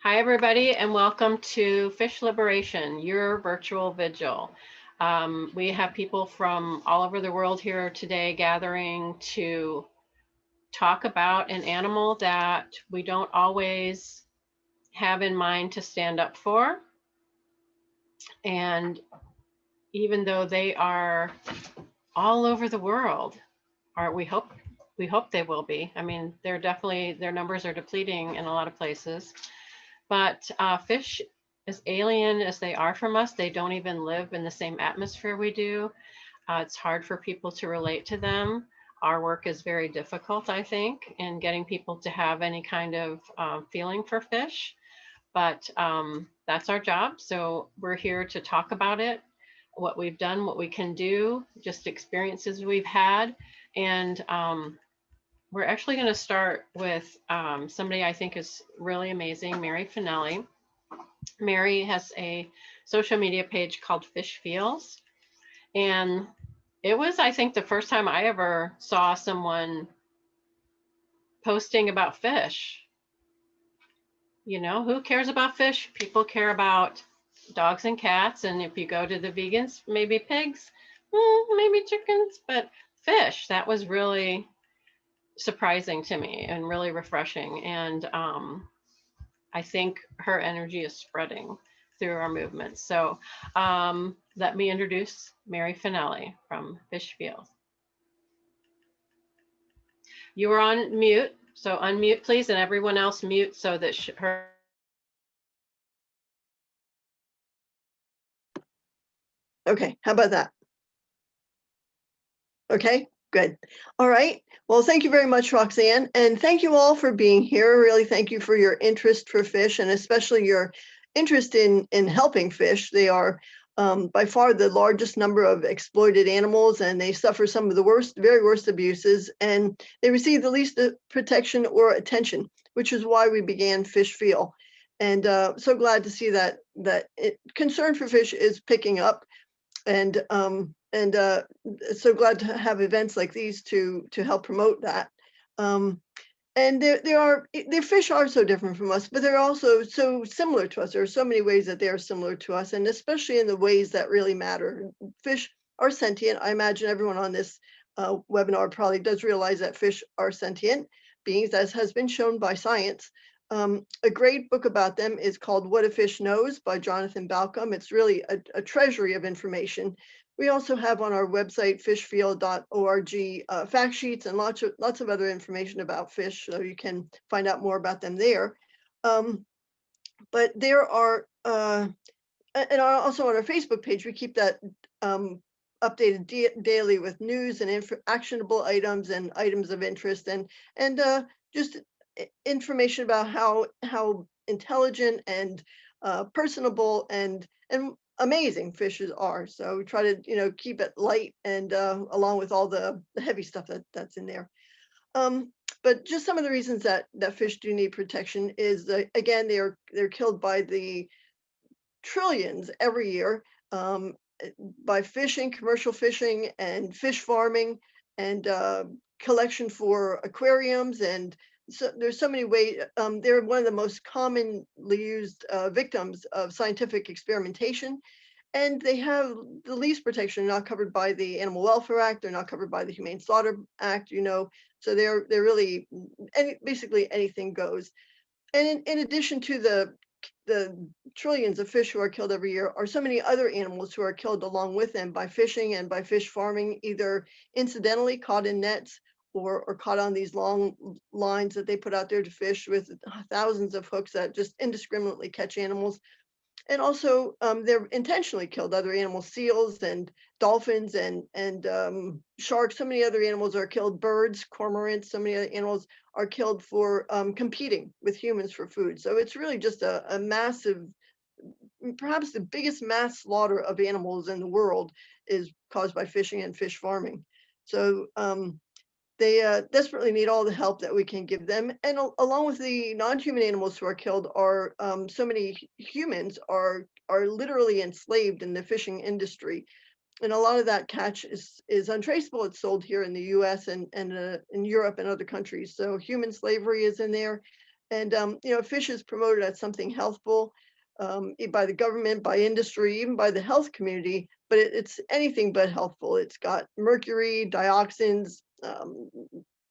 Hi, everybody, and welcome to Fish Liberation, your virtual vigil. We have people from all over the world here today gathering to talk about an animal that we don't always have in mind to stand up for. And even though they are all over the world, or we hope they will be. I mean, they're definitely, their numbers are depleting in a lot of places. But fish, as alien as they are from us, they don't even live in the same atmosphere we do. It's hard for people to relate to them. Our work is very difficult, I think, in getting people to have any kind of feeling for fish. But that's our job. So we're here to talk about it, what we've done, what we can do, just experiences we've had. And we're actually going to start with somebody I think is really amazing, Mary Finelli. Mary has a social media page called Fish Feels. And it was, I think, the first time I ever saw someone posting about fish. You know, who cares about fish? People care about dogs and cats. And if you go to the vegans, maybe pigs, maybe chickens, but fish, that was really surprising to me and really refreshing. And I think her energy is spreading through our movement. So let me introduce Mary Finelli from Fish Feels. You are on mute, so unmute please, and everyone else mute so that her. Okay, how about that? Okay, good. All right. Well, thank you very much, Roxanne. And thank you all for being here. Really, thank you for your interest for fish and especially your interest in helping fish. They are by far the largest number of exploited animals, and they suffer some of the worst, very worst abuses, and they receive the least protection or attention, which is why we began Fish Feel. And so glad to see that concern for fish is picking up. And so glad to have events like these to help promote that. And their fish are so different from us, but they're also so similar to us. There are so many ways that they are similar to us, and especially in the ways that really matter. Fish are sentient. I imagine everyone on this webinar probably does realize that fish are sentient beings, as has been shown by science. A great book about them is called What a Fish Knows by Jonathan Balcom. It's really a treasury of information. We also have on our website, fishfeel.org, fact sheets and lots of other information about fish, so you can find out more about them there. But there are, and also on our Facebook page, we keep that updated daily with news and actionable items and items of interest, and just information about how intelligent and personable and amazing fishes are. So we try to keep it light and along with all the heavy stuff that's in there. But just some of the reasons that fish do need protection is again, they're killed by the trillions every year by fishing, commercial fishing, and fish farming, and collection for aquariums. And so there's so many ways. They're one of the most commonly used victims of scientific experimentation, and they have the least protection. Not covered by the Animal Welfare Act. They're not covered by the Humane Slaughter Act. So they're really basically anything goes. And in addition to the trillions of fish who are killed every year, are so many other animals who are killed along with them by fishing and by fish farming, either incidentally caught in nets or caught on these long lines that they put out there to fish with thousands of hooks that just indiscriminately catch animals. And also they're intentionally killed. Other animals, seals and dolphins and sharks, so many other animals are killed. Birds, cormorants, so many other animals are killed for competing with humans for food. So it's really just a massive, perhaps the biggest mass slaughter of animals in the world is caused by fishing and fish farming. So they desperately need all the help that we can give them. And along with the non-human animals who are killed, are so many humans are literally enslaved in the fishing industry. And a lot of that catch is untraceable. It's sold here in the US and in Europe and other countries. So human slavery is in there. And fish is promoted as something healthful by the government, by industry, even by the health community, but it's anything but healthful. It's got mercury, dioxins,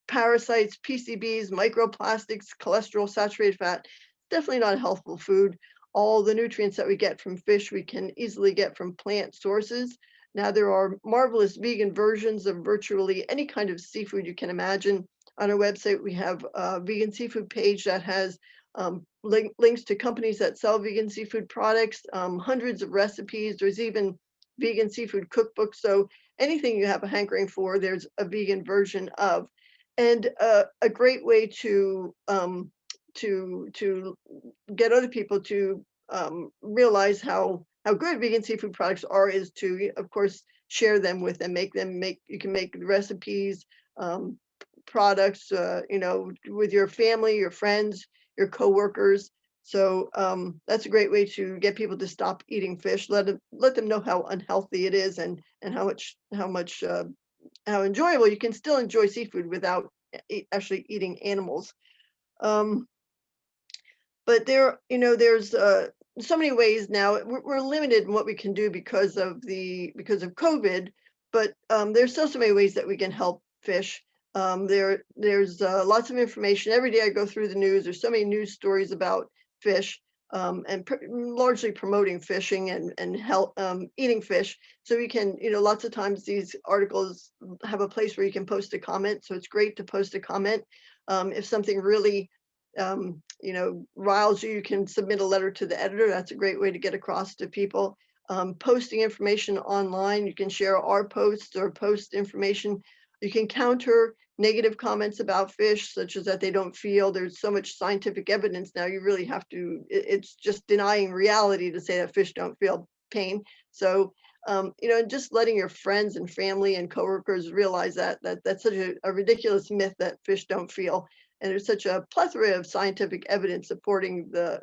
parasites, PCBs, microplastics, cholesterol, saturated fat. Definitely not a healthful food. All the nutrients that we get from fish, we can easily get from plant sources. Now, there are marvelous vegan versions of virtually any kind of seafood you can imagine. On our website, we have a vegan seafood page that has links to companies that sell vegan seafood products, hundreds of recipes. There's even vegan seafood cookbooks. So anything you have a hankering for, there's a vegan version of. And a great way to get other people to realize how good vegan seafood products are is to, of course, share them with them. You can make recipes, products, with your family, your friends, your coworkers. So that's a great way to get people to stop eating fish. Let them know how unhealthy it is, and how enjoyable you can still enjoy seafood without actually eating animals. But there's so many ways now. We're limited in what we can do because of COVID, but there's still so many ways that we can help fish. There's lots of information. Every day I go through the news. There's so many news stories about fish, and largely promoting fishing and help eating fish. So we can, lots of times these articles have a place where you can post a comment. So it's great to post a comment. If something really riles you, you can submit a letter to the editor. That's a great way to get across to people. Posting information online, you can share our posts or post information. You can counter negative comments about fish, such as that they don't feel. There's so much scientific evidence now, you really have to, it's just denying reality to say that fish don't feel pain. So, just letting your friends and family and coworkers realize that's such a ridiculous myth that fish don't feel. And there's such a plethora of scientific evidence supporting the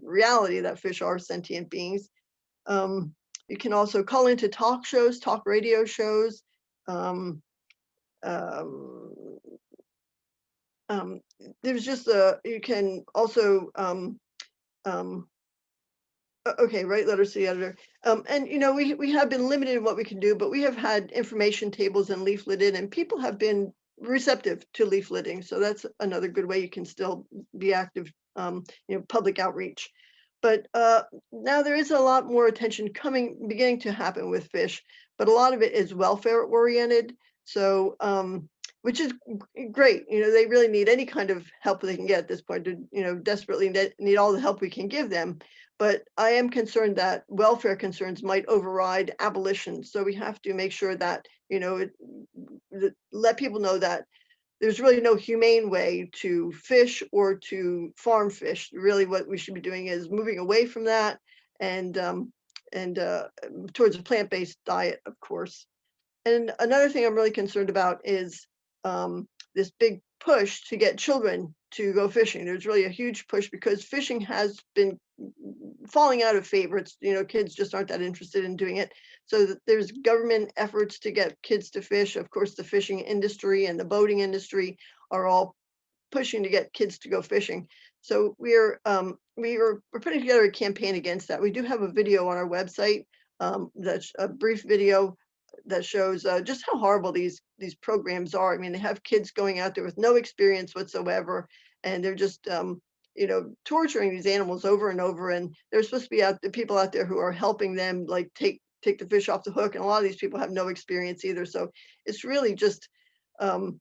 reality that fish are sentient beings. You can also call into talk radio shows. Um, there's just you can also okay, write letters to the editor. And we have been limited in what we can do, but we have had information tables and leafleted, and people have been receptive to leafleting. So that's another good way you can still be active, public outreach. But now there is a lot more attention beginning to happen with fish, but a lot of it is welfare oriented. So which is great. They really need any kind of help they can get at this point. To desperately need all the help we can give them. But I am concerned that welfare concerns might override abolition. So we have to make sure that, let people know that there's really no humane way to fish or to farm fish. Really what we should be doing is moving away from that and towards a plant-based diet, of course. And another thing I'm really concerned about is this big push to get children to go fishing. There's really a huge push because fishing has been falling out of favor. Kids just aren't that interested in doing it. So there's government efforts to get kids to fish. Of course, the fishing industry and the boating industry are all pushing to get kids to go fishing. So we're putting together a campaign against that. We do have a video on our website, that's a brief video that shows just how horrible these programs are. I mean, they have kids going out there with no experience whatsoever, and they're just torturing these animals over and over. And there's supposed to be the people out there who are helping them, like take the fish off the hook, and a lot of these people have no experience either. So it's really just an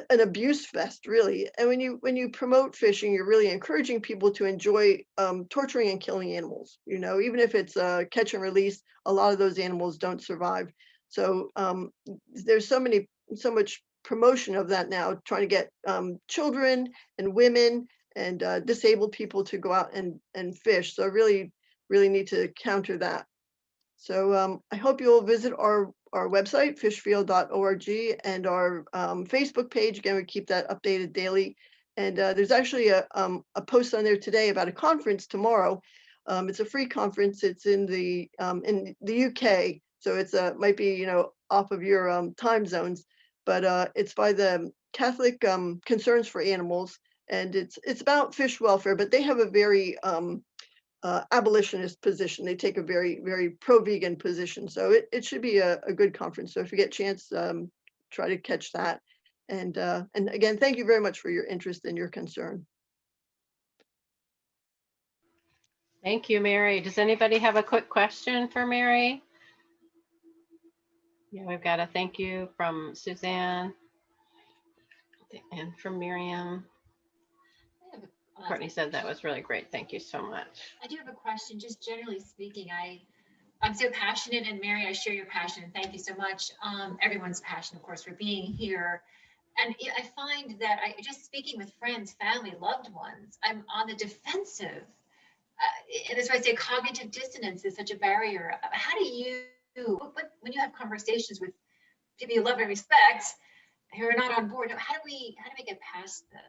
abuse fest, really. And when you promote fishing, you're really encouraging people to enjoy torturing and killing animals. Even if it's catch and release, a lot of those animals don't survive. So there's so much promotion of that now, trying to get children and women and disabled people to go out and fish. So really need to counter that. So I hope you'll visit our website, fishfield.org, and our Facebook page. Again, we keep that updated daily. And there's actually a post on there today about a conference tomorrow. It's a free conference. It's in the UK, so it's might be off of your time zones, but it's by the Catholic Concerns for Animals, and it's about fish welfare, but they have a very abolitionist position. They take a very, very pro-vegan position. So it should be a good conference. So if you get a chance, try to catch that. And again, thank you very much for your interest and your concern. Thank you, Mary. Does anybody have a quick question for Mary? Yeah, we've got a thank you from Suzanne and from Miriam. Courtney said that was really great. Thank you so much. I do have a question. Just generally speaking, I'm so passionate, and Mary, I share your passion. Thank you so much. Everyone's passion, of course, for being here. And I find that just speaking with friends, family, loved ones, I'm on the defensive. And that's why I say cognitive dissonance is such a barrier. How do you, when you have conversations with people you love and respect who are not on board, how do we get past this?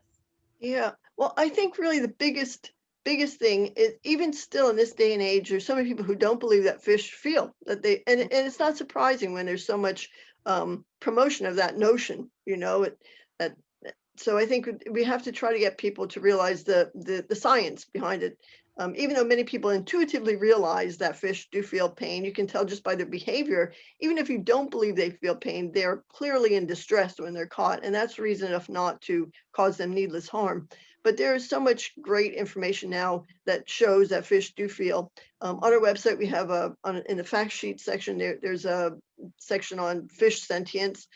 Yeah, well, I think really the biggest thing is, even still in this day and age, there's so many people who don't believe that fish feel that they, and it's not surprising when there's so much promotion of that notion, so I think we have to try to get people to realize the science behind it. Even though many people intuitively realize that fish do feel pain, you can tell just by their behavior. Even if you don't believe they feel pain, they're clearly in distress when they're caught, and that's reason enough not to cause them needless harm. But there is so much great information now that shows that fish do feel. On our website, we have in the fact sheet section, there's a section on fish sentience.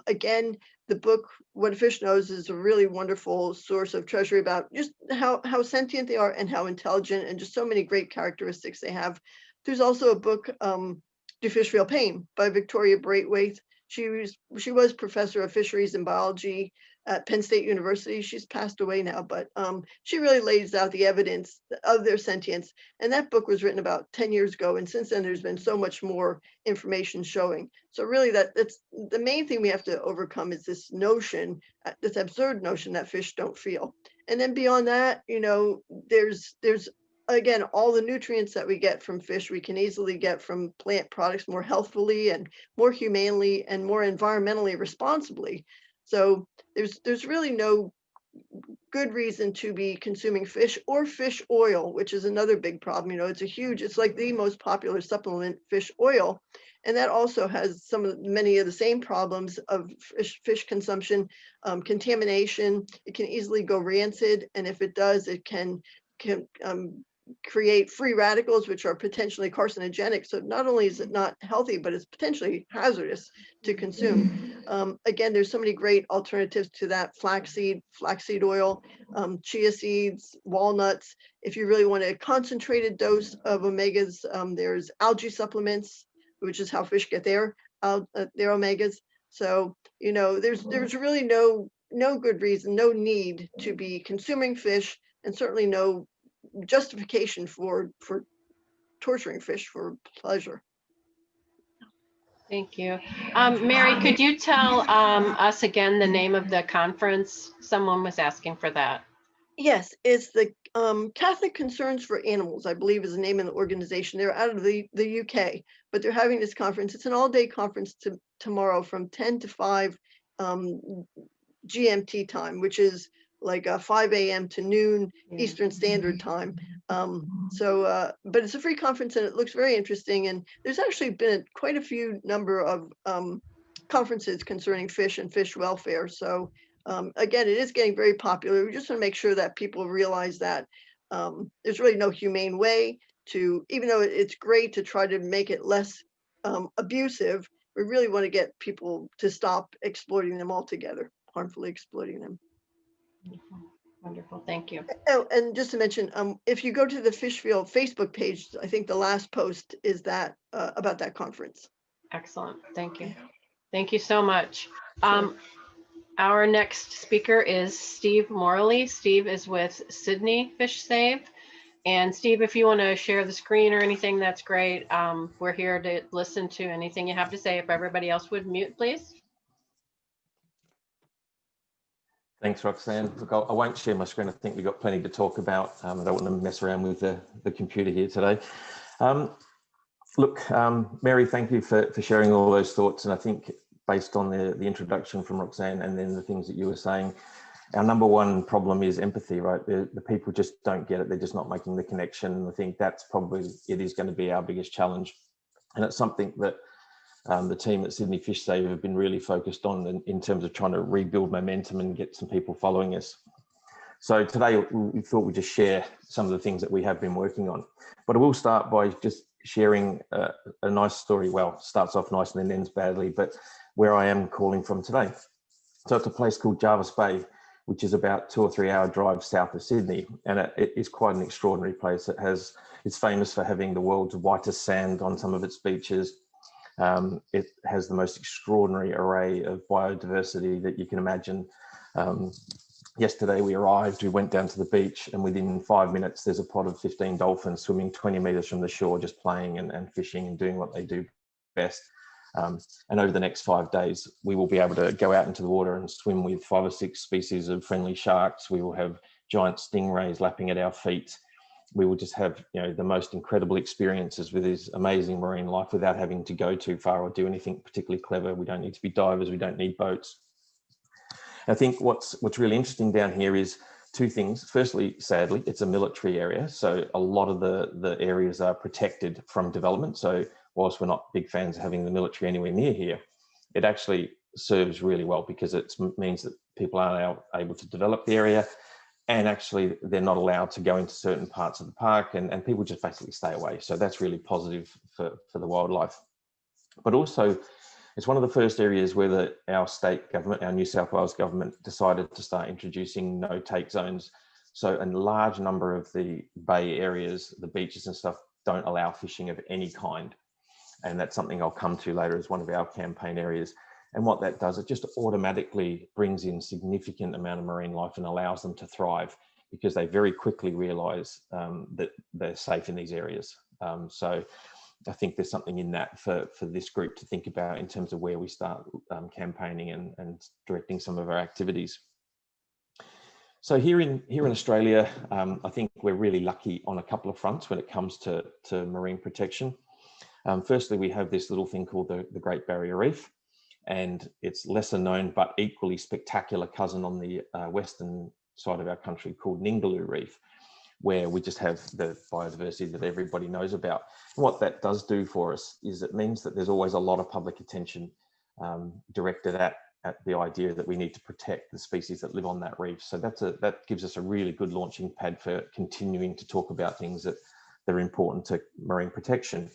Again, the book What a Fish Knows is a really wonderful source of treasury about just how sentient they are and how intelligent, and just so many great characteristics they have. There's also a book, Do Fish Feel Pain, by Victoria Braithwaite. She was professor of fisheries and biology at Penn State University. She's passed away now, but she really lays out the evidence of their sentience. And that book was written about 10 years ago. And since then, there's been so much more information showing. So really that's the main thing we have to overcome, is this notion, this absurd notion that fish don't feel. And then beyond that, there's again, all the nutrients that we get from fish, we can easily get from plant products more healthfully and more humanely and more environmentally responsibly. So there's really no good reason to be consuming fish or fish oil, which is another big problem. It's like the most popular supplement, fish oil. And that also has many of the same problems of fish consumption, contamination. It can easily go rancid. And if it does, it can create free radicals, which are potentially carcinogenic. So not only is it not healthy, but it's potentially hazardous to consume. Again, there's so many great alternatives to that: flaxseed oil, chia seeds, walnuts. If you really want a concentrated dose of omegas, there's algae supplements, which is how fish get their omegas. So there's really no good reason, no need to be consuming fish, and certainly no justification for torturing fish for pleasure. Thank you. Mary, could you tell us again the name of the conference? Someone was asking for that. Yes, it's the Catholic Concerns for Animals, I believe is the name of the organization. They're out of the UK, but they're having this conference. It's an all-day conference tomorrow from 10 to 5 GMT time, which is like 5 a.m. to noon Eastern Standard Time. But it's a free conference and it looks very interesting. And there's actually been quite a few number of conferences concerning fish and fish welfare. So again, it is getting very popular. We just want to make sure that people realize that there's really no humane way to, even though it's great to try to make it less abusive, we really want to get people to stop exploiting them altogether, harmfully exploiting them. Wonderful, thank you. Oh, and just to mention, if you go to the Fishfield Facebook page, I think the last post is that about that conference. Excellent, thank you. Thank you so much. Sure. Our next speaker is Steve Moralee. Steve is with Sydney Fish Save. And Steve, if you want to share the screen or anything, that's great. We're here to listen to anything you have to say. If everybody else would mute, please. Thanks, Roxanne. Look, I won't share my screen. I think we've got plenty to talk about. I don't want to mess around with the computer here today. Mary, thank you for sharing all those thoughts. And I think based on the introduction from Roxanne and then the things that you were saying, our number one problem is empathy, right? The people just don't get it. They're just not making the connection. I think that's probably, it is going to be our biggest challenge. And it's something that the team at Sydney Fish Save have been really focused on in terms of trying to rebuild momentum and get some people following us. So today we thought we'd just share some of the things that we have been working on. But I will start by just sharing a nice story. Well, starts off nice and then ends badly, but where I am calling from today. So it's a place called Jarvis Bay, which is about 2 or 3 hour drive south of Sydney. And it is quite an extraordinary place. It's famous for having the world's whitest sand on some of its beaches. It has the most extraordinary array of biodiversity that you can imagine. Yesterday we arrived, we went down to the beach, and within 5 minutes there's a pod of 15 dolphins swimming 20 meters from the shore, just playing and fishing and doing what they do best. And over the next 5 days, we will be able to go out into the water and swim with 5 or 6 species of friendly sharks. We will have giant stingrays lapping at our feet. We will just have, you know, the most incredible experiences with this amazing marine life without having to go too far or do anything particularly clever. We don't need to be divers. We don't need boats. I think what's really interesting down here is 2 things. Firstly, sadly, it's a military area. So a lot of the areas are protected from development. So whilst we're not big fans of having the military anywhere near here, it actually serves really well because it means that people are now able to develop the area, and actually they're not allowed to go into certain parts of the park, and people just basically stay away. So that's really positive for the wildlife. But also, it's one of the first areas where our state government, our New South Wales government, decided to start introducing no-take zones. So a large number of the bay areas, the beaches and stuff, don't allow fishing of any kind. And that's something I'll come to later as one of our campaign areas. And what that does, it just automatically brings in significant amount of marine life and allows them to thrive, because they very quickly realise that they're safe in these areas. So I think there's something in that for this group to think about in terms of where we start campaigning and directing some of our activities. So here in Australia, I think we're really lucky on a couple of fronts when it comes to marine protection. Firstly, we have this little thing called the Great Barrier Reef, and it's lesser known but equally spectacular cousin on the western side of our country called Ningaloo Reef, where we just have the biodiversity that everybody knows about. And what that does do for us is it means that there's always a lot of public attention directed at the idea that we need to protect the species that live on that reef. So that gives us a really good launching pad for continuing to talk about things that are important to marine protection.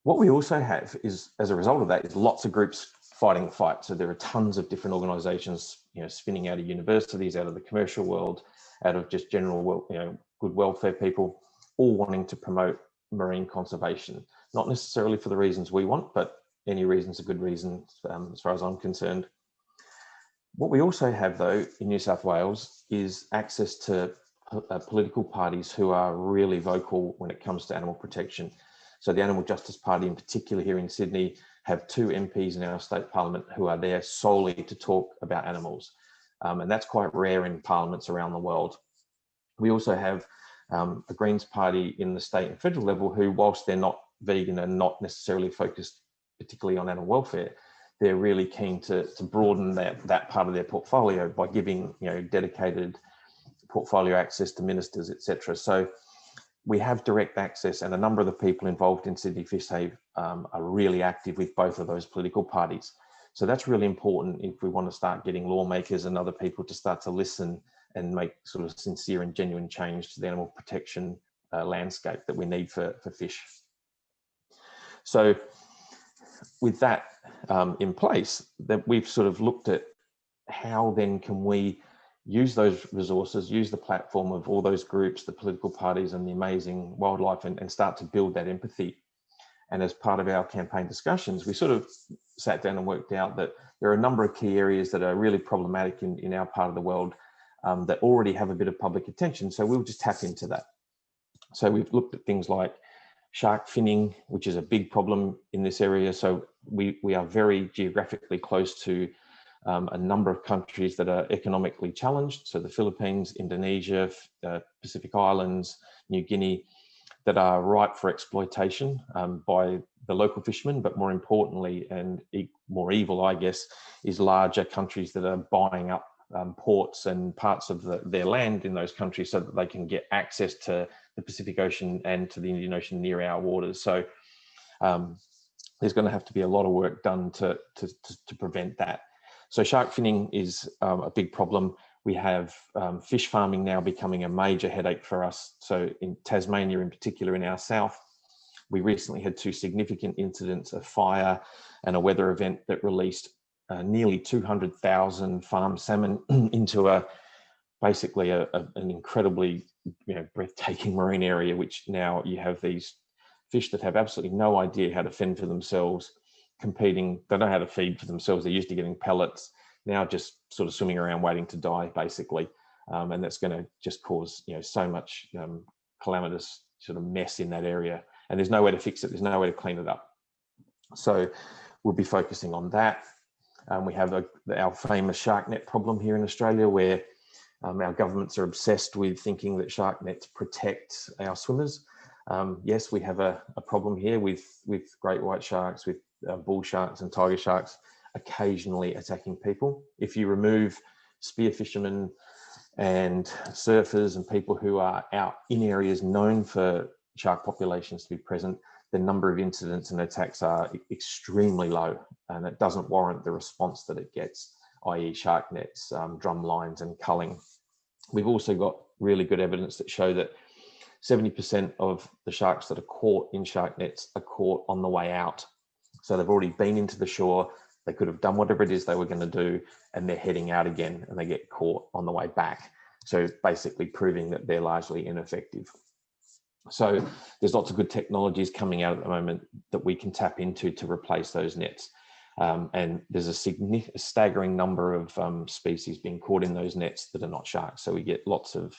What we also have is, as a result of that, is lots of groups fighting the fight. So there are tons of different organisations, you know, spinning out of universities, out of the commercial world, out of just general, you know, good welfare people, all wanting to promote marine conservation. Not necessarily for the reasons we want, but any reason's a good reason, as far as I'm concerned. What we also have, though, in New South Wales is access to political parties who are really vocal when it comes to animal protection. So the Animal Justice Party in particular here in Sydney have 2 MPs in our state parliament who are there solely to talk about animals. And that's quite rare in parliaments around the world. We also have a Greens party in the state and federal level who, whilst they're not vegan and not necessarily focused particularly on animal welfare, they're really keen to broaden that part of their portfolio by giving, you know, dedicated portfolio access to ministers, etc. So we have direct access, and a number of the people involved in Sydney Fish Save are really active with both of those political parties. So that's really important if we want to start getting lawmakers and other people to start to listen and make sort of sincere and genuine change to the animal protection landscape that we need for fish. So with that in place, that we've sort of looked at how then can we use those resources, use the platform of all those groups, the political parties and the amazing wildlife, and start to build that empathy. And as part of our campaign discussions, we sort of sat down and worked out that there are a number of key areas that are really problematic in our part of the world that already have a bit of public attention. So we'll just tap into that. So we've looked at things like shark finning, which is a big problem in this area. So we are very geographically close to a number of countries that are economically challenged. So the Philippines, Indonesia, Pacific Islands, New Guinea, that are ripe for exploitation by the local fishermen, but more importantly, and more evil, I guess, is larger countries that are buying up ports and parts of their land in those countries so that they can get access to the Pacific Ocean and to the Indian Ocean near our waters. So there's going to have to be a lot of work done to prevent that. So shark finning is a big problem. We have fish farming now becoming a major headache for us. So in Tasmania, in particular, in our south, we recently had 2 significant incidents, a fire and a weather event that released nearly 200,000 farm salmon into basically an incredibly breathtaking marine area, which now you have these fish that have absolutely no idea how to fend for themselves, competing. They don't know how to feed for themselves. They're used to getting pellets, now just sort of swimming around waiting to die, basically. And that's going to just cause so much calamitous sort of mess in that area. And there's no way to fix it. There's no way to clean it up. So we'll be focusing on that. We have our famous shark net problem here in Australia, where our governments are obsessed with thinking that shark nets protect our swimmers. Yes, we have a problem here with great white sharks, with bull sharks and tiger sharks occasionally attacking people. If you remove spear fishermen and surfers and people who are out in areas known for shark populations to be present, the number of incidents and attacks are extremely low, and it doesn't warrant the response that it gets, i.e. shark nets, drum lines and culling. We've also got really good evidence that show that 70% of the sharks that are caught in shark nets are caught on the way out. So they've already been into the shore, they could have done whatever it is they were going to do, and they're heading out again and they get caught on the way back. So basically proving that they're largely ineffective. So there's lots of good technologies coming out at the moment that we can tap into to replace those nets. And there's a staggering number of species being caught in those nets that are not sharks. So we get lots of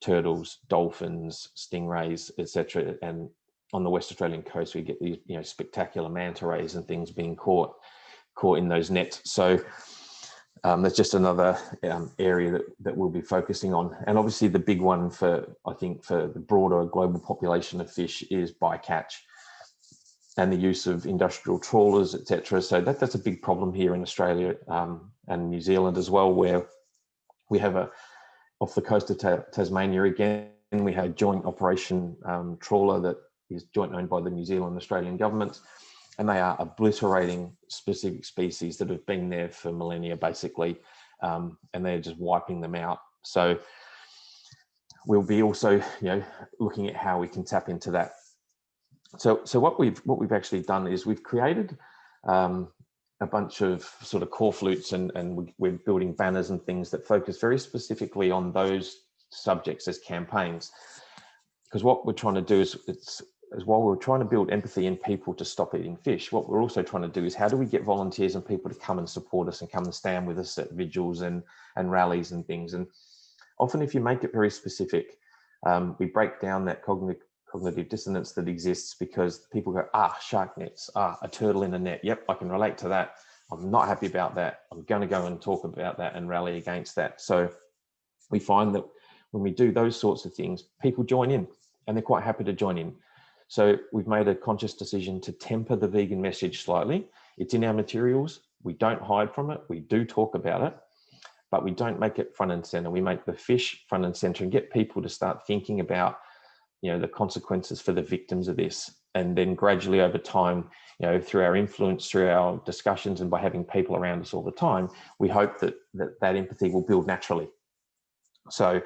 turtles, dolphins, stingrays, etc. And on the West Australian coast, we get these spectacular manta rays and things being caught in those nets. So that's just another area that we'll be focusing on. And obviously the big one I think for the broader global population of fish is bycatch and the use of industrial trawlers, etc. So that's a big problem here in Australia and New Zealand as well, where we have off the coast of Tasmania again, we have a joint operation trawler that is joint owned by the New Zealand and Australian governments. And they are obliterating specific species that have been there for millennia, basically, and they're just wiping them out. So we'll be also, looking at how we can tap into that. So what we've actually done is we've created a bunch of sort of core flutes, and we're building banners and things that focus very specifically on those subjects as campaigns. Because what we're trying to do is while we're trying to build empathy in people to stop eating fish, what we're also trying to do is how do we get volunteers and people to come and support us and come and stand with us at vigils and rallies and things. And often if you make it very specific, we break down that cognitive dissonance that exists, because people go, shark nets, a turtle in a net. Yep, I can relate to that. I'm not happy about that. I'm going to go and talk about that and rally against that. So we find that when we do those sorts of things, people join in and they're quite happy to join in. So we've made a conscious decision to temper the vegan message slightly. It's in our materials. We don't hide from it. We do talk about it, but we don't make it front and center. We make the fish front and center and get people to start thinking about, the consequences for the victims of this. And then gradually over time, through our influence, through our discussions, and by having people around us all the time, we hope that empathy will build naturally. So,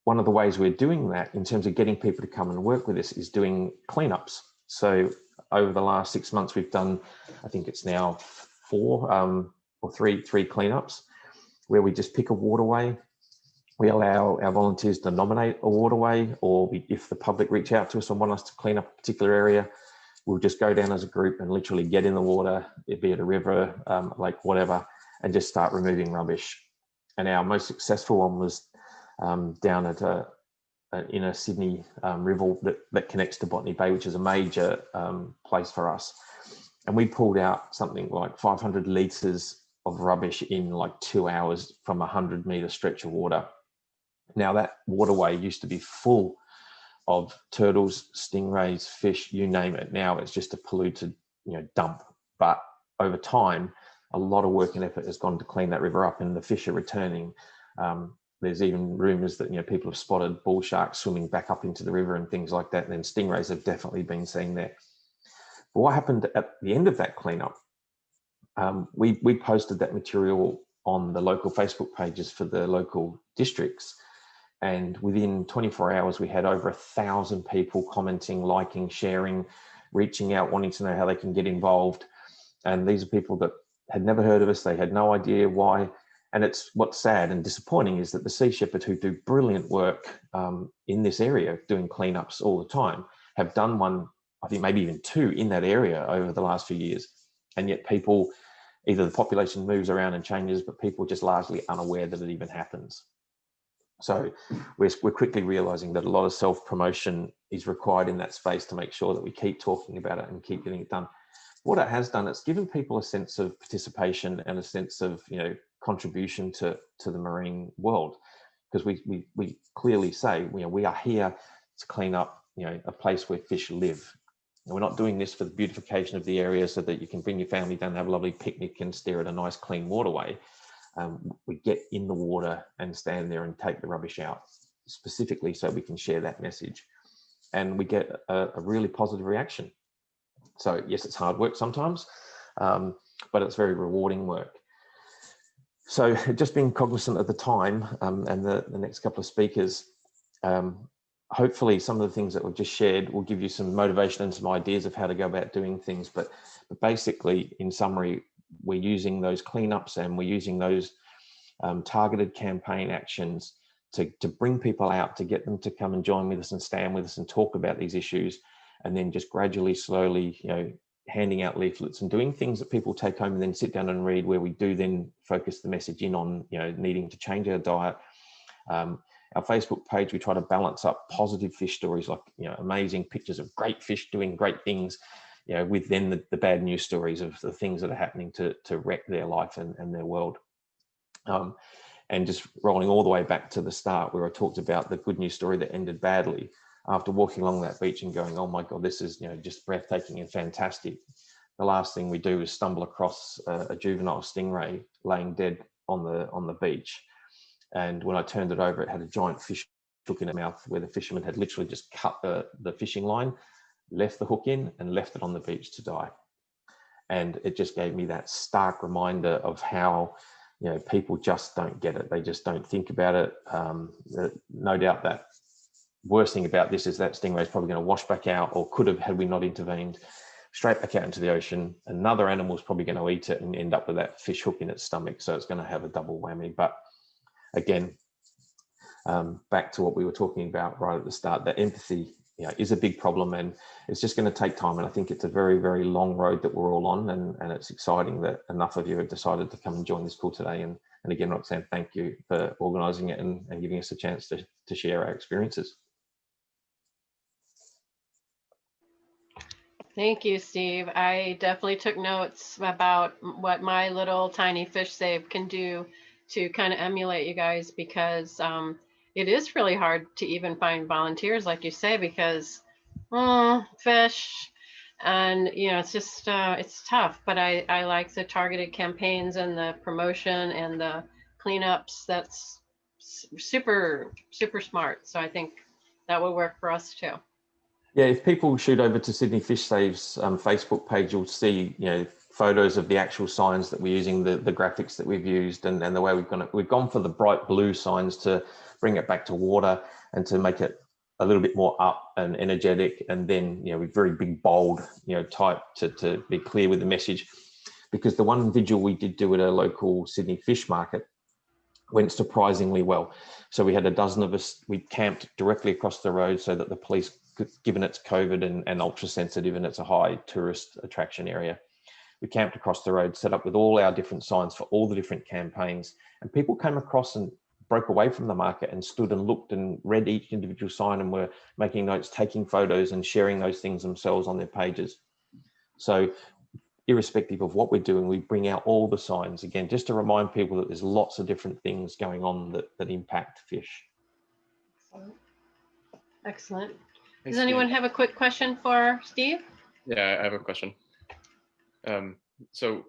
one of the ways we're doing that in terms of getting people to come and work with us is doing cleanups. So over the last 6 months, we've done, I think it's now 4 or 3 cleanups where we just pick a waterway. We allow our volunteers to nominate a waterway, or if the public reach out to us and want us to clean up a particular area, we'll just go down as a group and literally get in the water, be it a river, lake, whatever, and just start removing rubbish. And our most successful one was down at inner Sydney river that connects to Botany Bay, which is a major place for us. And we pulled out something like 500 litres of rubbish in like 2 hours from a 100-metre stretch of water. Now that waterway used to be full of turtles, stingrays, fish, you name it. Now it's just a polluted, dump. But over time, a lot of work and effort has gone to clean that river up, and the fish are returning. There's even rumours that, you know, people have spotted bull sharks swimming back up into the river and things like that. And then stingrays have definitely been seen there. But what happened at the end of that cleanup? We posted that material on the local Facebook pages for the local districts. And within 24 hours, we had over 1,000 people commenting, liking, sharing, reaching out, wanting to know how they can get involved. And these are people that had never heard of us. They had no idea why. And it's what's sad and disappointing is that the Sea Shepherd, who do brilliant work in this area, doing cleanups all the time, have done one, I think maybe even two in that area over the last few years. And yet people, either the population moves around and changes, but people are just largely unaware that it even happens. So we're quickly realizing that a lot of self-promotion is required in that space to make sure that we keep talking about it and keep getting it done. What it has done, it's given people a sense of participation and a sense of, you know, contribution to the marine world, because we clearly say, you know, we are here to clean up, you know, a place where fish live. And we're not doing this for the beautification of the area so that you can bring your family down and have a lovely picnic and stare at a nice clean waterway. We get in the water and stand there and take the rubbish out, specifically so we can share that message. And we get a really positive reaction. So yes, it's hard work sometimes, but it's very rewarding work. So just being cognizant of the time and the next couple of speakers, hopefully some of the things that we've just shared will give you some motivation and some ideas of how to go about doing things. But basically, in summary, we're using those cleanups and we're using those targeted campaign actions to bring people out, to get them to come and join with us and stand with us and talk about these issues, and then just gradually, slowly, you know, handing out leaflets and doing things that people take home and then sit down and read, where we do then focus the message in on, you know, needing to change our diet. Our Facebook page, we try to balance up positive fish stories, like, you know, amazing pictures of great fish doing great things, you know, with then the bad news stories of the things that are happening to wreck their life and their world. And just rolling all the way back to the start, where I talked about the good news story that ended badly. After walking along that beach and going, oh my God, this is, you know, just breathtaking and fantastic. The last thing we do is stumble across a juvenile stingray laying dead on the beach. And when I turned it over, it had a giant fish hook in its mouth, where the fisherman had literally just cut the fishing line, left the hook in and left it on the beach to die. And it just gave me that stark reminder of how, you know, people just don't get it. They just don't think about it. No doubt that worst thing about this is that stingray is probably going to wash back out, or could have, had we not intervened, straight back out into the ocean. Another animal is probably going to eat it and end up with that fish hook in its stomach. So it's going to have a double whammy. But again, back to what we were talking about right at the start, that empathy, you know, is a big problem, and it's just going to take time. And I think it's a very, very long road that we're all on, and it's exciting that enough of you have decided to come and join this call today. And again, Roxanne, thank you for organising it and giving us a chance to share our experiences. Thank you, Steve. I definitely took notes about what my little tiny fish save can do to kind of emulate you guys, because it is really hard to even find volunteers, like you say, because fish, and you know, it's just it's tough. But I like the targeted campaigns and the promotion and the cleanups. That's super smart. So I think that will work for us too. Yeah, if people shoot over to Sydney Fish Save's Facebook page, you'll see, you know, photos of the actual signs that we're using, the graphics that we've used, and the way we've gone for the bright blue signs to bring it back to water and to make it a little bit more up and energetic, and then, you know, with very big bold, you know, type to be clear with the message. Because the one vigil we did do at a local Sydney fish market went surprisingly well. So we had a dozen of us. We camped directly across the road so that the police, given it's COVID and ultra sensitive and it's a high tourist attraction area, we camped across the road, set up with all our different signs for all the different campaigns, and people came across and broke away from the market and stood and looked and read each individual sign and were making notes, taking photos and sharing those things themselves on their pages. So irrespective of what we're doing, we bring out all the signs, again, just to remind people that there's lots of different things going on that impact fish. Excellent. Hey, Does anyone Steve. have a quick question for Steve? Yeah, I have a question. So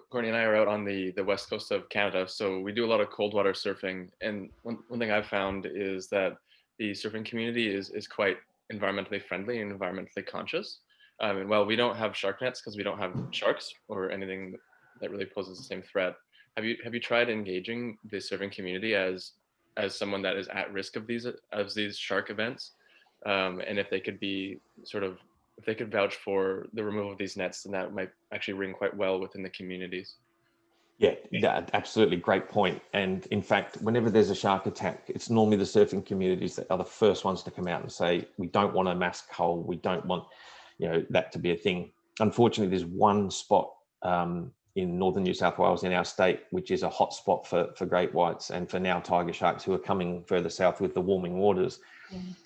Courtney and I are out on the west coast of Canada, so we do a lot of cold water surfing. And one thing I've found is that the surfing community is quite environmentally friendly and environmentally conscious. And while we don't have shark nets because we don't have sharks or anything that really poses the same threat, have you tried engaging the surfing community as someone that is at risk of these shark events? And if they could be sort of, if they could vouch for the removal of these nets, then that might actually ring quite well within the communities. Yeah, absolutely. Great point. And in fact, whenever there's a shark attack, it's normally the surfing communities that are the first ones to come out and say, we don't want a mass cull. We don't want, that to be a thing. Unfortunately, there's one spot in northern New South Wales in our state, which is a hot spot for great whites and for now tiger sharks who are coming further south with the warming waters.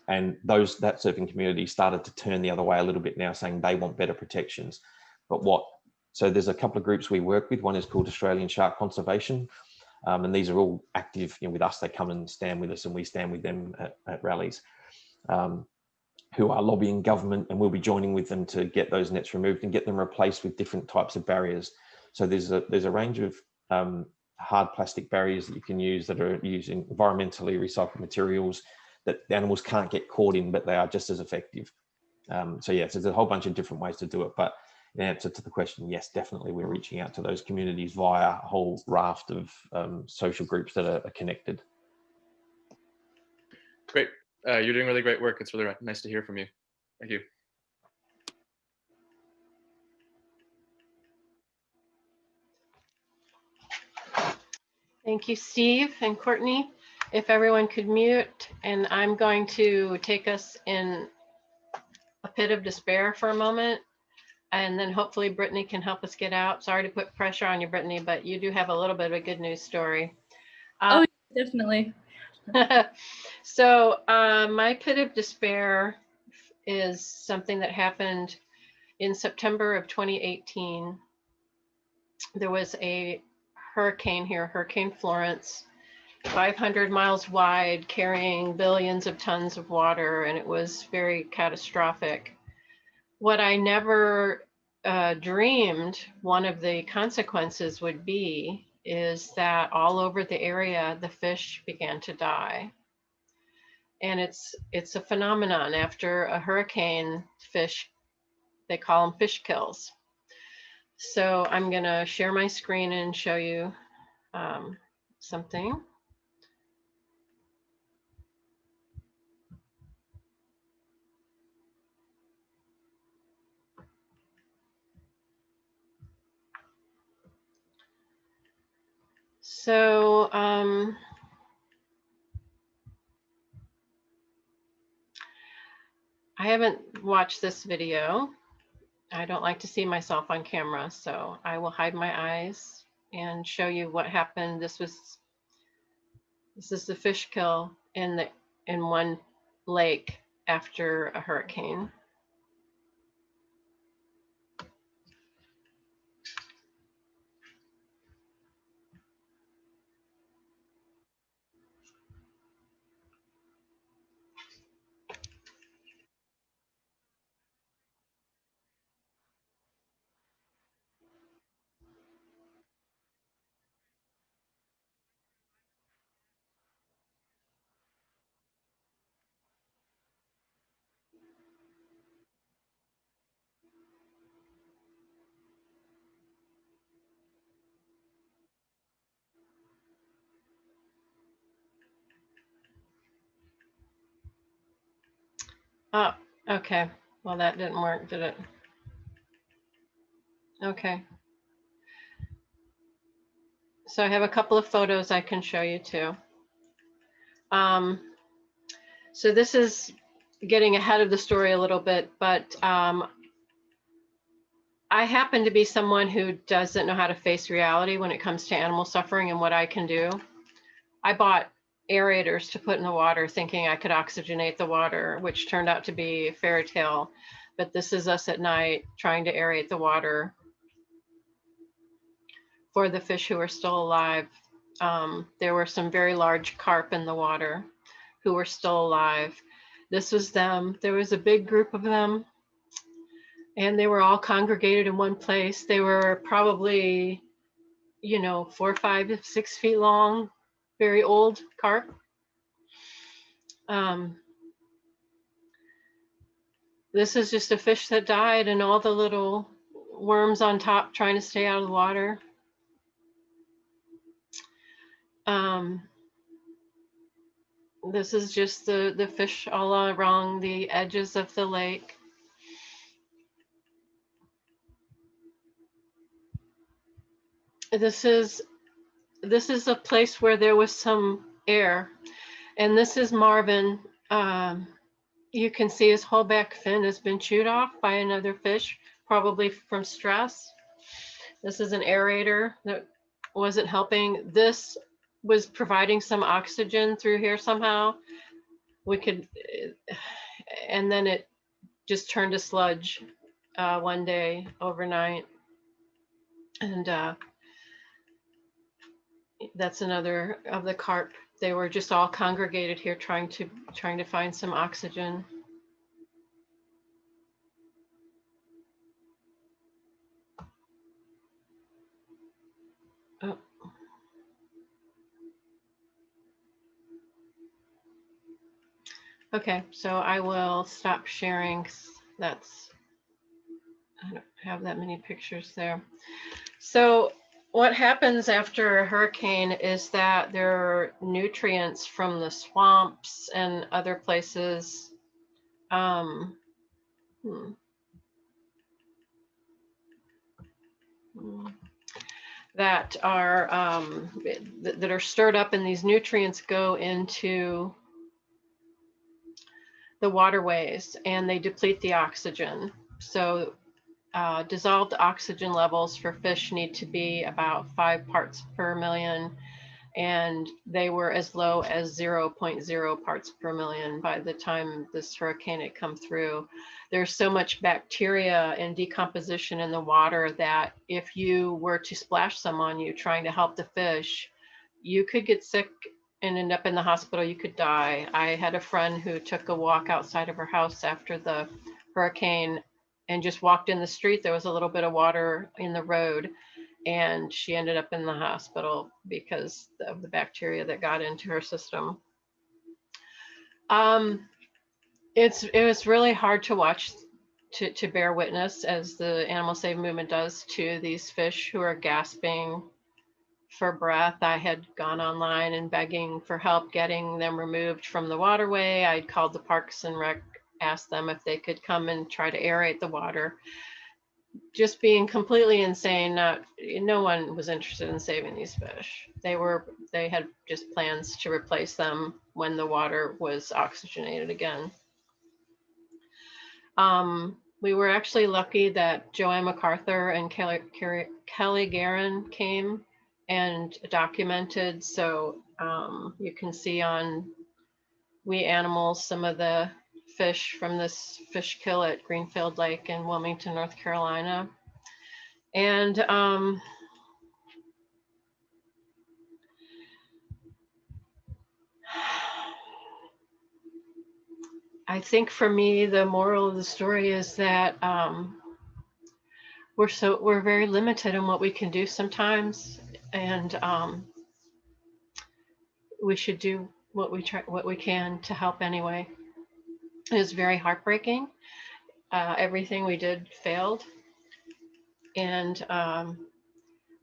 And that surfing community started to turn the other way a little bit now, saying they want better protections. So there's a couple of groups we work with. One is called Australian Shark Conservation. And these are all active with us. They come and stand with us and we stand with them at rallies, who are lobbying government, and we'll be joining with them to get those nets removed and get them replaced with different types of barriers. So there's a range of hard plastic barriers that you can use that are using environmentally recycled materials that the animals can't get caught in, but they are just as effective. So there's a whole bunch of different ways to do it. But in answer to the question, yes, definitely we're reaching out to those communities via a whole raft of social groups that are connected. Great. You're doing really great work. It's really nice to hear from you. Thank you. Thank you, Steve and Courtney. If everyone could mute, and I'm going to take us in a pit of despair for a moment, and then hopefully Brittany can help us get out. Sorry to put pressure on you, Brittany, but you do have a little bit of a good news story. Oh, definitely. So my pit of despair is something that happened in September of 2018. There was a hurricane here, Hurricane Florence, 500 miles wide, carrying billions of tons of water, and it was very catastrophic. What I never dreamed one of the consequences would be is that all over the area, the fish began to die. And it's a phenomenon. After a hurricane, fish, they call them fish kills. So I'm gonna share my screen and show you something. So I haven't watched this video. I don't like to see myself on camera, so I will hide my eyes and show you what happened. This is the fish kill in one lake after a hurricane. Oh, okay. Well, that didn't work, did it? Okay. So I have a couple of photos I can show you too. So this is getting ahead of the story a little bit, but I happen to be someone who doesn't know how to face reality when it comes to animal suffering and what I can do. I bought aerators to put in the water thinking I could oxygenate the water, which turned out to be a fairy tale. But this is us at night trying to aerate the water for the fish who are still alive. There were some very large carp in the water who were still alive. This was them. There was a big group of them. And they were all congregated in one place. They were probably, you know, 4, 5, 6 feet long, very old carp. This is just a fish that died, and all the little worms on top trying to stay out of the water. This is just the fish all along the edges of the lake. This is a place where there was some air, and this is Marvin. You can see his whole back fin has been chewed off by another fish, probably from stress. This is an aerator that wasn't helping. This was providing some oxygen through here somehow. We could, and then it just turned to sludge one day overnight. And that's another of the carp. They were just all congregated here trying to find some oxygen. Oh. Okay, so I will stop sharing. That's, I don't have that many pictures there. So what happens after a hurricane is that there are nutrients from the swamps and other places that are stirred up, and these nutrients go into the waterways and they deplete the oxygen. So dissolved oxygen levels for fish need to be about 5 parts per million, and they were as low as 0.0 parts per million by the time this hurricane had come through. There's so much bacteria and decomposition in the water that if you were to splash some on you trying to help the fish, you could get sick and end up in the hospital. You could die. I had a friend who took a walk outside of her house after the hurricane and just walked in the street. There was a little bit of water in the road, and she ended up in the hospital because of the bacteria that got into her system. It was really hard to watch, to bear witness, as the Animal Save movement does, to these fish who are gasping for breath. I had gone online and begging for help getting them removed from the waterway. I'd called the Parks and Rec, asked them if they could come and try to aerate the water. Just being completely insane. No one was interested in saving these fish. They had just plans to replace them when the water was oxygenated again. We were actually lucky that Joanne MacArthur and Kelly Guerin came and documented. So you can see on We Animals some of the fish from this fish kill at Greenfield Lake in Wilmington, North Carolina. And I think for me, the moral of the story is that we're very limited in what we can do sometimes, and we should do what we can to help anyway. It was very heartbreaking. Everything we did failed, and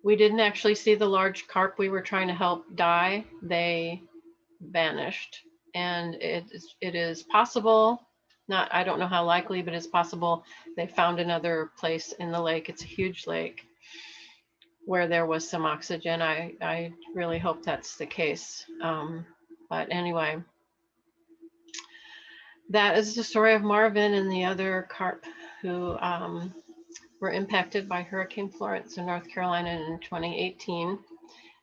we didn't actually see the large carp we were trying to help die. They vanished, and it is possible, I don't know how likely, but it's possible they found another place in the lake. It's a huge lake where there was some oxygen. I really hope that's the case. But anyway, that is the story of Marvin and the other carp who were impacted by Hurricane Florence in North Carolina in 2018.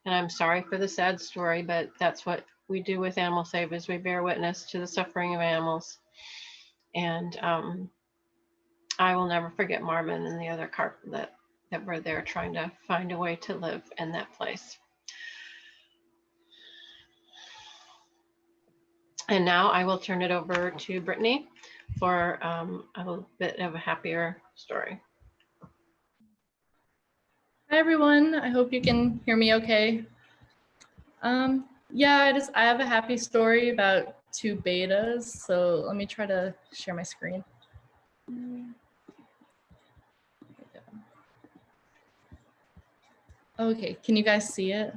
And I'm sorry for the sad story, but that's what we do with Animal Save, is we bear witness to the suffering of animals. And I will never forget Marvin and the other carp that were there trying to find a way to live in that place. And now I will turn it over to Brittany for a little bit of a happier story. Hi everyone, I hope you can hear me okay. Yeah, I have a happy story about 2 betas. So let me try to share my screen. Okay, can you guys see it?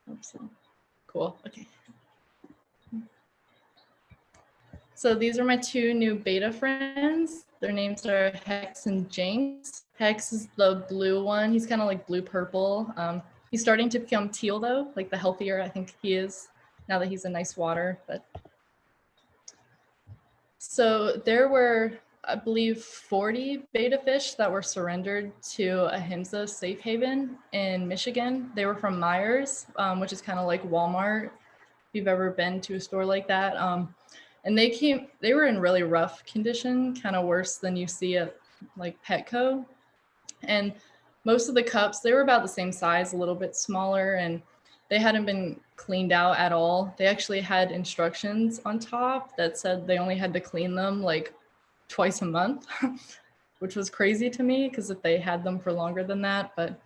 Oops. Cool, okay. So these are my 2 new beta friends. Their names are Hex and Jinx. Hex is the blue one. He's kind of like blue-purple. He's starting to become teal though, like the healthier I think he is now that he's in nice water. But so there were, I believe, 40 beta fish that were surrendered to Ahimsa Safe Haven in Michigan. They were from Myers, which is kind of like Walmart, if you've ever been to a store like that. And they were in really rough condition, kind of worse than you see at like Petco. And most of the cups, they were about the same size, a little bit smaller, and they hadn't been cleaned out at all. They actually had instructions on top that said they only had to clean them like twice a month, which was crazy to me because if they had them for longer than that. But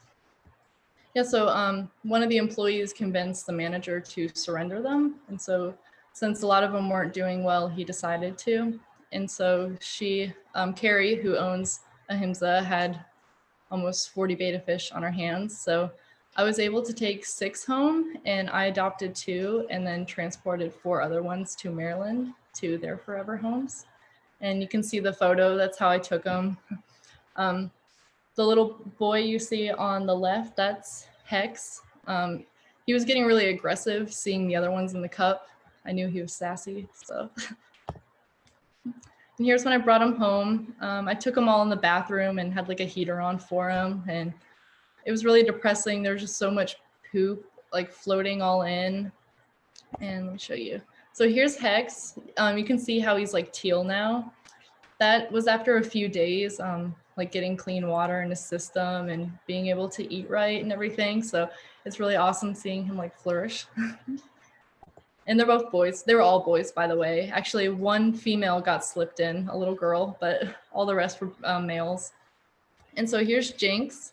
yeah, so one of the employees convinced the manager to surrender them. And so since a lot of them weren't doing well, he decided to. And so she, Carrie, who owns Ahimsa, had almost 40 beta fish on her hands. So I was able to take 6 home, and I adopted 2 and then transported 4 other ones to Maryland to their forever homes. And you can see the photo, that's how I took them. The little boy you see on the left, that's Hex. He was getting really aggressive seeing the other ones in the cup. I knew he was sassy, so. And here's when I brought him home. I took them all in the bathroom and had like a heater on for him. And it was really depressing. There was just so much poop like floating all in. And let me show you. So here's Hex. You can see how he's like teal now. That was after a few days, like getting clean water in his system and being able to eat right and everything. So it's really awesome seeing him like flourish. And they're both boys. They were all boys, by the way. Actually, one female got slipped in, a little girl, but all the rest were males. And so here's Jinx.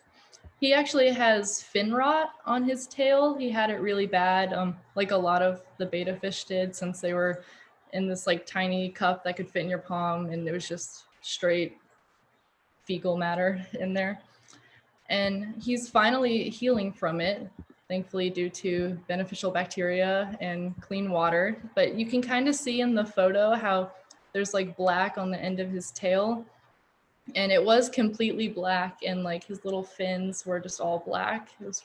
He actually has fin rot on his tail. He had it really bad, like a lot of the beta fish did, since they were in this like tiny cup that could fit in your palm, and it was just straight fecal matter in there. And he's finally healing from it, thankfully due to beneficial bacteria and clean water. But you can kind of see in the photo how there's like black on the end of his tail. And it was completely black, and like his little fins were just all black. It was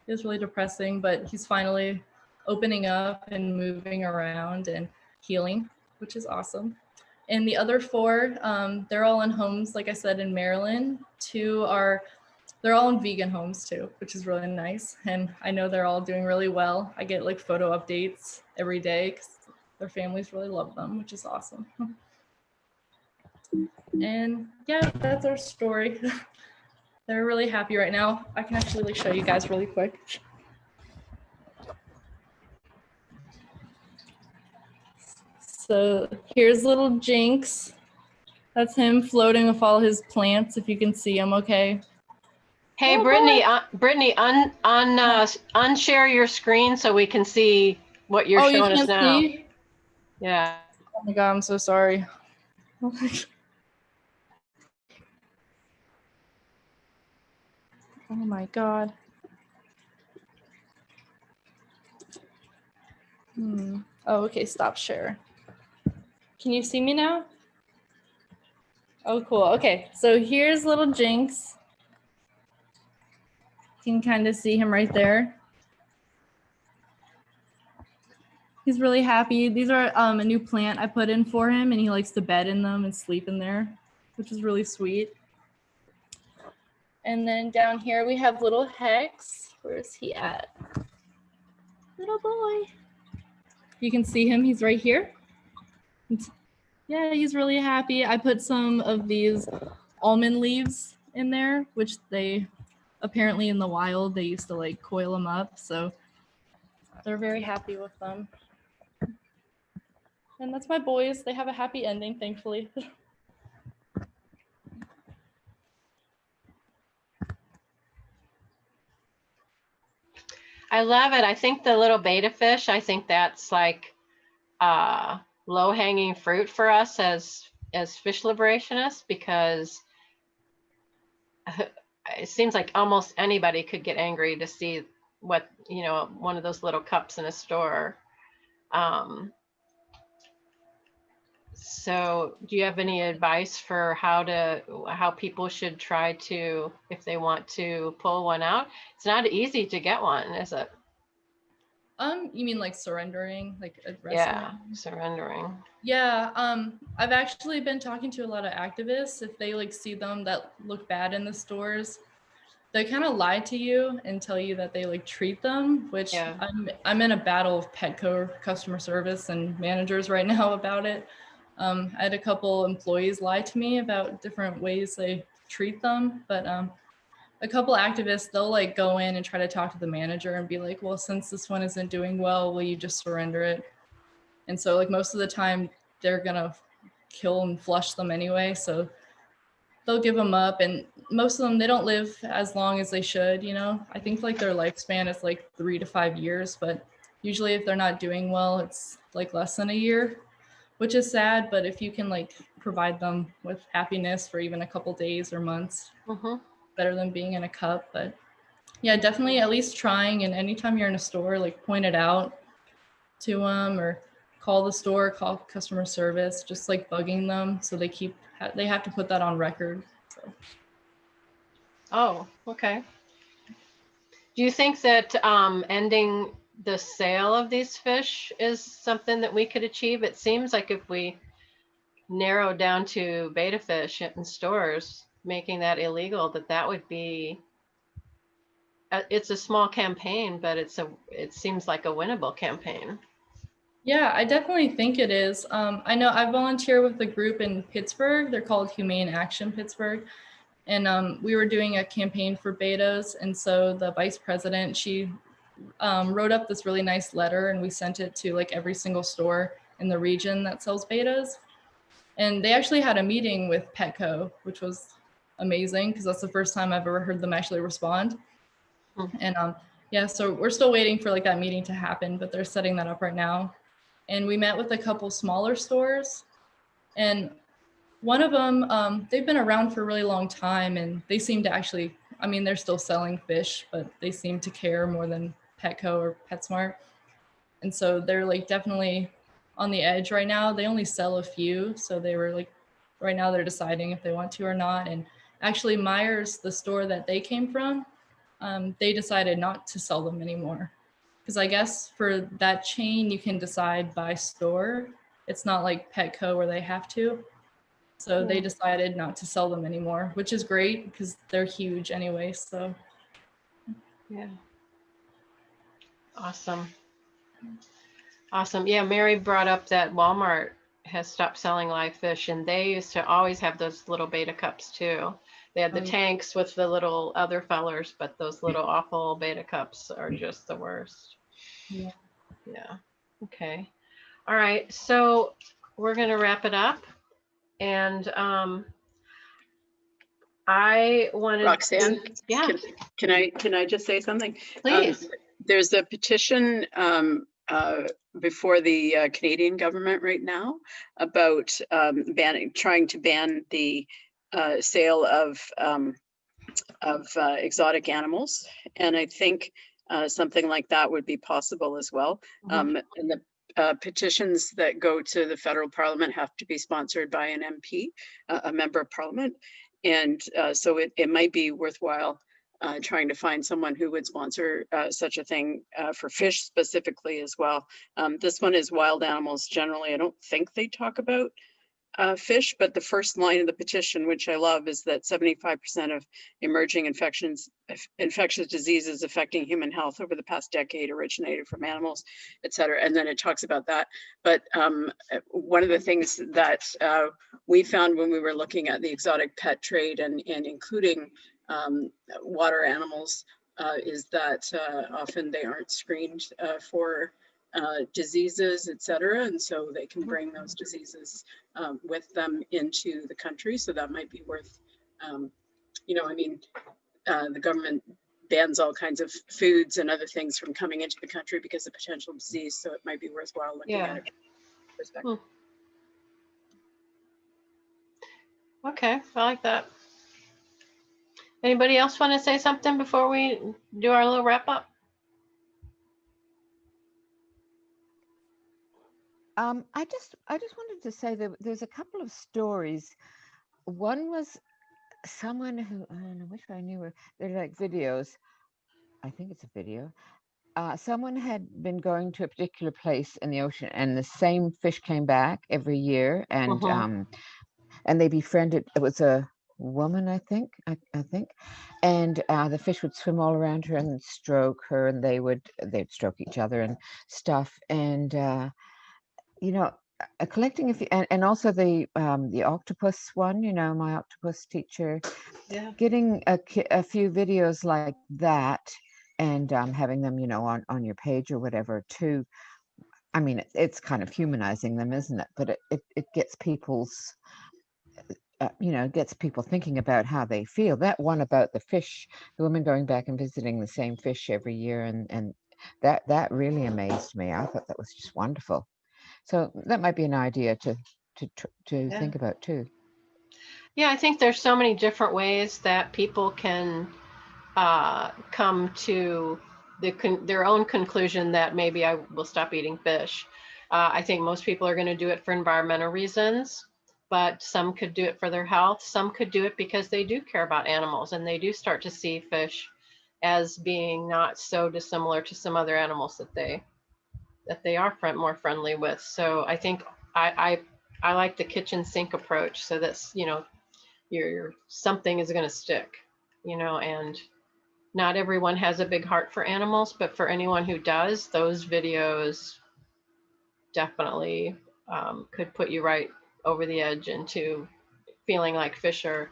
really depressing, but he's finally opening up and moving around and healing, which is awesome. And the other 4, they're all in homes, like I said, in Maryland. 2 are, they're all in vegan homes too, which is really nice. And I know they're all doing really well. I get like photo updates every day because their families really love them, which is awesome. And yeah, that's our story. They're really happy right now. I can actually like show you guys really quick. So here's little Jinx. That's him floating with all his plants, if you can see him okay. Hey, Oh, Brittany, boy. Brittany, unshare your screen so we can see what you're showing us now. See? Yeah. Oh my God, I'm so sorry. Oh my God. Oh, okay, stop share. Can you see me now? Oh, cool. Okay, so here's little Jinx. You can kind of see him right there. He's really happy. These are a new plant I put in for him, and he likes to bed in them and sleep in there, which is really sweet. And then down here we have little Hex. Where is he at? Little boy. You can see him, he's right here. Yeah, he's really happy. I put some of these almond leaves in there, which they apparently in the wild, they used to like coil them up. So they're very happy with them. And that's my boys. They have a happy ending, thankfully. I love it. I think the little betta fish, I think that's like low hanging fruit for us as fish liberationists, because it seems like almost anybody could get angry to see what, you know, one of those little cups in a store. So do you have any advice for how people should try to, if they want to pull one out? It's not easy to get one, is it? You mean like surrendering, like a Yeah, rescuing? surrendering. Yeah, I've actually been talking to a lot of activists. If they like see them that look bad in the stores, they kind of lie to you and tell you that they like treat them, which Yeah. I'm in a battle of Petco customer service and managers right now about it. I had a couple employees lie to me about different ways they treat them, but a couple activists, they'll like go in and try to talk to the manager and be like, well, since this one isn't doing well, will you just surrender it? And so like most of the time they're gonna kill and flush them anyway. So they'll give them up, and most of them, they don't live as long as they should, you know. I think like their lifespan is like 3 to 5 years, but usually if they're not doing well, it's like less than a year, which is sad. But if you can like provide them with happiness for even a couple days or months, better than being in a cup. But yeah, definitely at least trying. And anytime you're in a store, like point it out to them, or call the store, call customer service, just like bugging them so they have to put that on record. So. Oh, okay. Do you think that ending the sale of these fish is something that we could achieve? It seems like if we narrow down to betta fish in stores, making that illegal, that would be, it's a small campaign, but it seems like a winnable campaign. Yeah, I definitely think it is. I know I volunteer with a group in Pittsburgh. They're called Humane Action Pittsburgh. And we were doing a campaign for bettas. And so the vice president, she wrote up this really nice letter, and we sent it to like every single store in the region that sells bettas. And they actually had a meeting with Petco, which was amazing because that's the first time I've ever heard them actually respond. And yeah, so we're still waiting for like that meeting to happen, but they're setting that up right now. And we met with a couple smaller stores, and one of them, they've been around for a really long time, and they seem to actually, I mean, they're still selling fish, but they seem to care more than Petco or PetSmart. And so they're like definitely on the edge right now. They only sell a few. So they were like, right now they're deciding if they want to or not. And actually Myers, the store that they came from, they decided not to sell them anymore. Because I guess for that chain, you can decide by store. It's not like Petco where they have to. So they decided not to sell them anymore, which is great because they're huge anyway. So yeah. Awesome. Awesome. Yeah, Mary brought up that Walmart has stopped selling live fish, and they used to always have those little betta cups too. They had the tanks with the little other fellers, but those little awful betta cups are just the worst. Yeah. Yeah. Okay. All right. So we're going to wrap it up. And I wanted Roxanne, yeah. Can I just say something? Please. There's a petition before the Canadian government right now about trying to ban the sale of exotic animals, and I think something like that would be possible as well. And the petitions that go to the federal parliament have to be sponsored by an MP, a member of parliament, and so it might be worthwhile trying to find someone who would sponsor such a thing for fish specifically as well. This one is wild animals generally. I don't think they talk about fish, but the first line of the petition, which I love, is that 75% of emerging infectious diseases affecting human health over the past decade originated from animals, et cetera. And then it talks about that. But one of the things that we found when we were looking at the exotic pet trade and including water animals is that often they aren't screened for diseases, etc. And so they can bring those diseases with them into the country. So that might be worth, you know, I mean, the government bans all kinds of foods and other things from coming into the country because of potential disease. So it might be worthwhile looking at it from that perspective. Okay, I like that. Anybody else want to say something before we do our little wrap up? I just wanted to say that there's a couple of stories. One was someone who, and I wish I knew her, they're like videos. I think it's a video. Someone had been going to a particular place in the ocean, and the same fish came back every year, and they befriended. It was a woman, I think, and the fish would swim all around her and stroke her, and they'd stroke each other and stuff, and you know, collecting a few, and also the octopus one, you know, my octopus teacher, getting a few videos like that, and having them, you know, on your page or whatever too. I mean, it's kind of humanizing them, isn't it? But it gets people's, you know, gets people thinking about how they feel. That one about the fish, the woman going back and visiting the same fish every year, and that really amazed me. I thought that was just wonderful. So that might be an idea to think about too. Yeah, I think there's so many different ways that people can come to their own conclusion that maybe I will stop eating fish. I think most people are going to do it for environmental reasons, but some could do it for their health. Some could do it because they do care about animals and they do start to see fish as being not so dissimilar to some other animals that they are more friendly with. So I think I like the kitchen sink approach. So that's, you know, your something is going to stick, you know, and not everyone has a big heart for animals, but for anyone who does, those videos definitely could put you right over the edge into feeling like fish are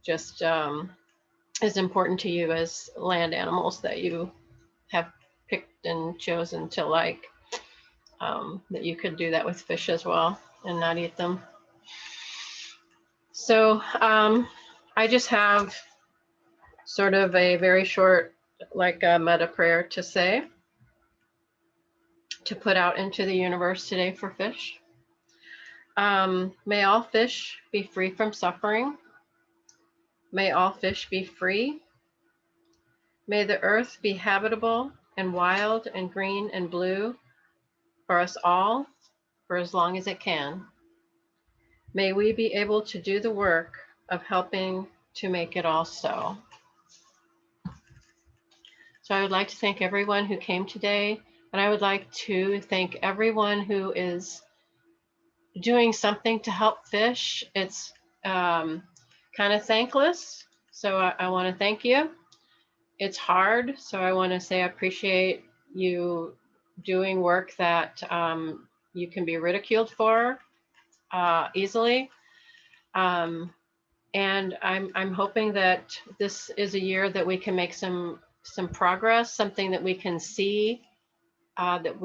just as important to you as land animals that you have picked and chosen to like. That you could do that with fish as well and not eat them. So I just have sort of a very short, like a meta prayer to say, to put out into the universe today for fish. May all fish be free from suffering. May all fish be free. May the earth be habitable and wild and green and blue for us all for as long as it can. May we be able to do the work of helping to make it all so. So I would like to thank everyone who came today, and I would like to thank everyone who is doing something to help fish. It's kind of thankless, so I want to thank you. It's hard, so I want to say I appreciate you doing work that you can be ridiculed for easily. And I'm hoping that this is a year that we can make some progress, something that we can see that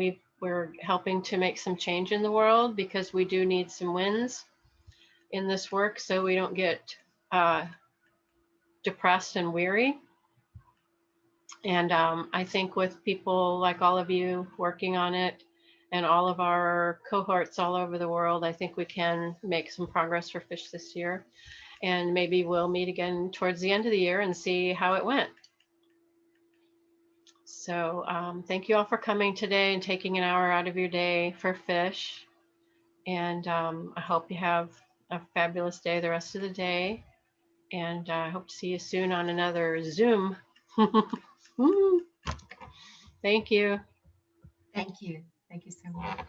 we're helping to make some change in the world, because we do need some wins in this work so we don't get depressed and weary. And I think with people like all of you working on it and all of our cohorts all over the world, I think we can make some progress for fish this year. And maybe we'll meet again towards the end of the year and see how it went. So thank you all for coming today and taking an hour out of your day for fish. And I hope you have a fabulous day the rest of the day. And I hope to see you soon on another Zoom. Thank you. Thank you. Thank you so much.